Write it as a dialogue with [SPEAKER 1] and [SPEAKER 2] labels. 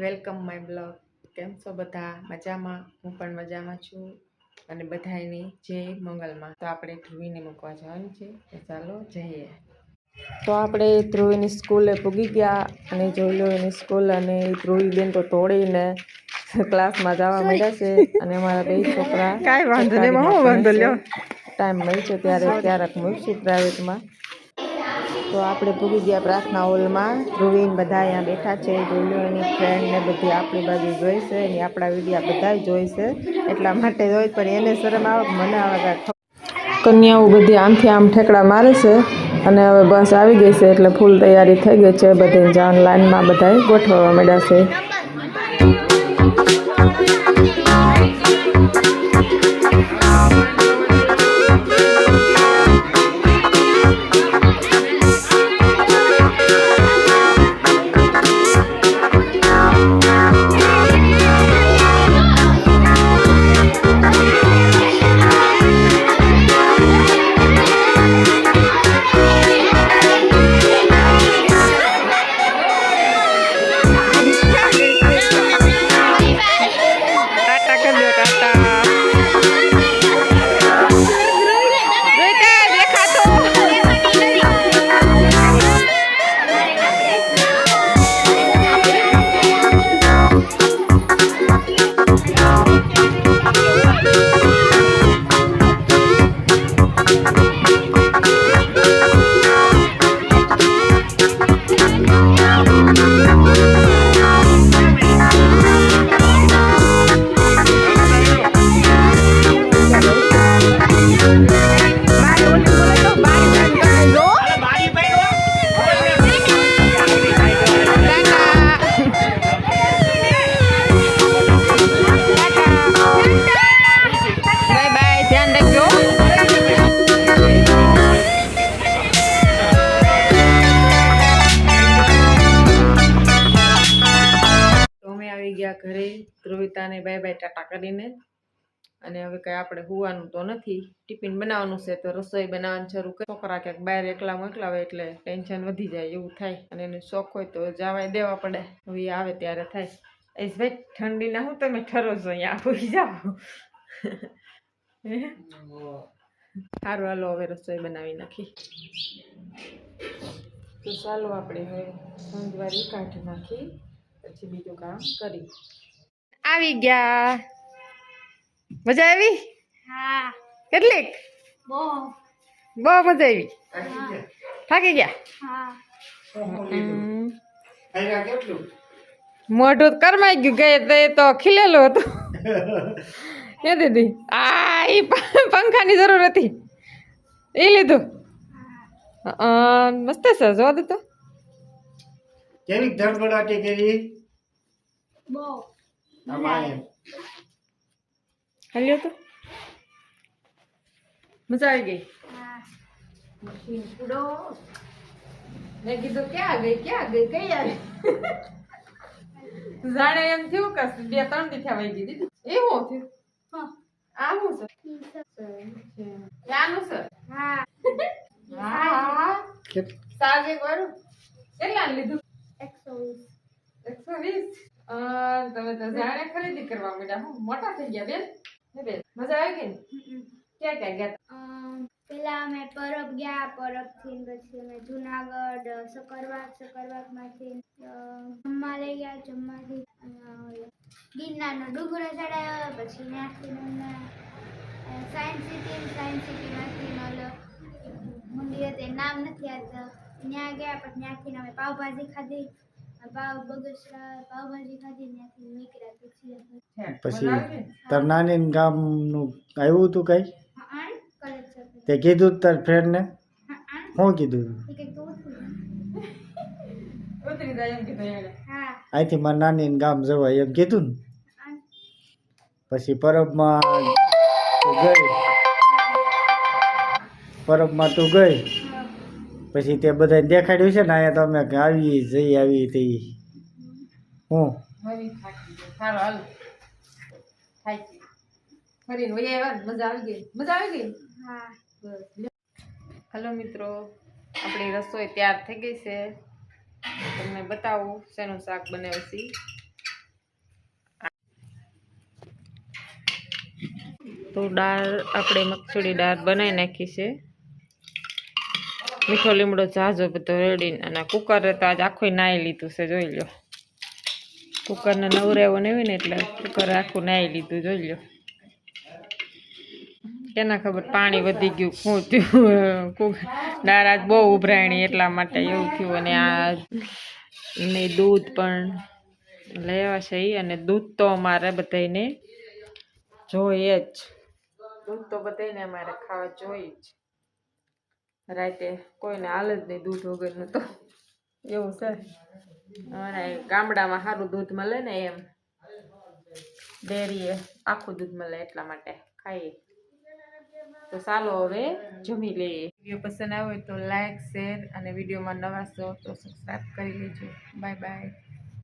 [SPEAKER 1] Welcome my blog. કેમ છો બધા? મજામાં? હું પણ મજામાં છું અને બધાની જય મંગલમાં. તો આપણે ધ્રુવીને મૂકવા જવાનું છે, તો ચાલો જઈએ. તો આપણે ધ્રુવીની સ્કૂલે પૂગી ગયા અને જોઈ લો એની સ્કૂલ, અને ધ્રુવી બેન તો તોડીને ક્લાસમાં જવા માંડ્યા છે અને અમારા બે છોકરા કાંઈ વાંધો નહીં, હું વાંધો લ્યો, ટાઈમ મળશે ત્યારે ક્યારેક મૂકશું પ્રાઇવેટમાં. તો આપણે પૂગી ગયા પ્રાર્થના હોલમાં. ધ્રુવીન બધા અહીંયા બેઠા છે, જોઈ લો એની ફ્રેન્ડ ને બધી આપણી બાજુ જોઈ છે, એની આપણા વિડીયા બધા જોઈ છે, એટલા માટે જોઈ. પણ એને શરમ આવે, મને આવે કન્યાઓ બધી આમથી આમ ઠેકડા મારે છે અને હવે બસ આવી ગઈ છે એટલે ફૂલ તૈયારી થઈ ગઈ છે. બધે જાન લાઈનમાં બધા ગોઠવવા માંડ્યા છે. ઘરે ધ્રુવિતાને બાય બાય ટાટા કરીને, અને હવે કઈ આપણે હોવાનું તો નથી, ટિફિન બનાવવાનું છે તો રસોઈ બનાવવાનું શરૂ કરી. છોકરા ક્યાંક બહાર એકલા મોકલાવે એટલે ટેન્શન વધી જાય એવું થાય, અને એને શોખ હોય તો જવા દેવા પડે. હવે આવે ત્યારે થાય. ભાઈ ઠંડી ના હું તમે ઠરો છો અહીંયા હોઈ જાઓ. સારું હાલો હવે રસોઈ બનાવી નાખી. તો ચાલો આપણે હવે સંજવારી કાઢી નાખી, પછી બીજું કામ કરી. આવી ગયા. મજા આવી?
[SPEAKER 2] હા.
[SPEAKER 1] કેટલીક? બહુ મજા આવી. થાકી ગયા?
[SPEAKER 2] હા.
[SPEAKER 1] મોઢું કરમાઈ ગયું, ગયે તો ખીલેલું હતું. એ દીદી આ પંખાની જરૂર હતી, એ લીધું. મસ્ત છે, જો તો
[SPEAKER 3] કેવી ધડબડાટી કરી.
[SPEAKER 2] બહુ
[SPEAKER 1] હાલ્યો તો મજા આવી ગઈ.
[SPEAKER 2] હા.
[SPEAKER 1] મેં કીધું ક્યાં ગઈ કઈ આવી. જાણે એમ થયું કે 2-3 દી થવા ગઈ દીદી. એવું થયું?
[SPEAKER 2] હા.
[SPEAKER 1] આવું છે આનું છે.
[SPEAKER 2] હા.
[SPEAKER 1] હા સાજે કરું. કેટલા લીધું?
[SPEAKER 2] 120.
[SPEAKER 1] તમે તો જાણે ખરીદી કરવા માંડ્યા. હું મોટા થઈ ગયા બેન. બેન મજા આવી ગઈ ને? ક્યાં ક્યાં ગયા?
[SPEAKER 2] પેલા અમે પરબ ગયા, પરબથી પછી અમે જુનાગઢ સકરવાગમાંથી જમવા લઈ ગયા, જમવાથી ગિરનારનો ડુંગરો ચડાવ્યો, પછી ત્યાંથી સાયન્સ સિટીમાંથી મંદિર તે નામ નથી યાદ, ત્યાં ગયા. પછી ત્યાંથી અમે પાવભાજી ખાધી, પાવભાજી ખાધી, ત્યાંથી નીકળ્યા.
[SPEAKER 3] પછી તાર નાની ગામનું આવ્યું હતું કઈ? તે કીધું તાર ફ્રેન્ડ ને? શું કીધું? અહીંથી મારા નાની ગામ જવાય એમ કીધું ને? પછી પરબમાં તું ગઈ, પછી તે બધાને દેખાડ્યું છે ને અહીંયા તો અમે આવી હતી. હું
[SPEAKER 1] સારું હાલ ફરીને વહી આવ્યા. મજા આવી ગઈ.
[SPEAKER 2] હા.
[SPEAKER 1] હલો મિત્રો, આપણી રસોઈ તૈયાર થઈ ગઈ છે. તમને બતાવું શેનું શાક બનાવ્યું છે. તો દાળ આપણે મગફળી દાળ બનાવી નાખી છે. મીઠો લીમડો ઝાઝો બધો રેડી અને કુકર તો આજ આખું નાહી લીધું છે, જોઈ લો. કુકરને નવરાવો ને એવી ને એટલે કુકર આખું નાહી લીધું, જોઈ લો. કેના ખબર પાણી વધી ગયું, શું થયું. દાળ આજ બહુ ઉભરાણી એટલા માટે એવું થયું. અને આ ને દૂધ પણ લેવા છે અને દૂધ તો અમારે બધાને જોઈએ જ. દૂધ તો બધાને અમારે ખાવા જોઈએ જ. રાતે કોઈને હાલ જ નહીં દૂધ વગરનું, તો એવું છે. અમારે ગામડામાં સારું દૂધ મળે ને, એમ ડેરીએ આખું દૂધ મળે એટલા માટે ખાઈએ. તો ચાલો હવે જમી લઈએ. વિડીયો પસંદ આવે તો લાઈક, શેર અને વિડીયોમાં નવા છો તો સબસ્ક્રાઈબ કરી લેજો. Bye bye.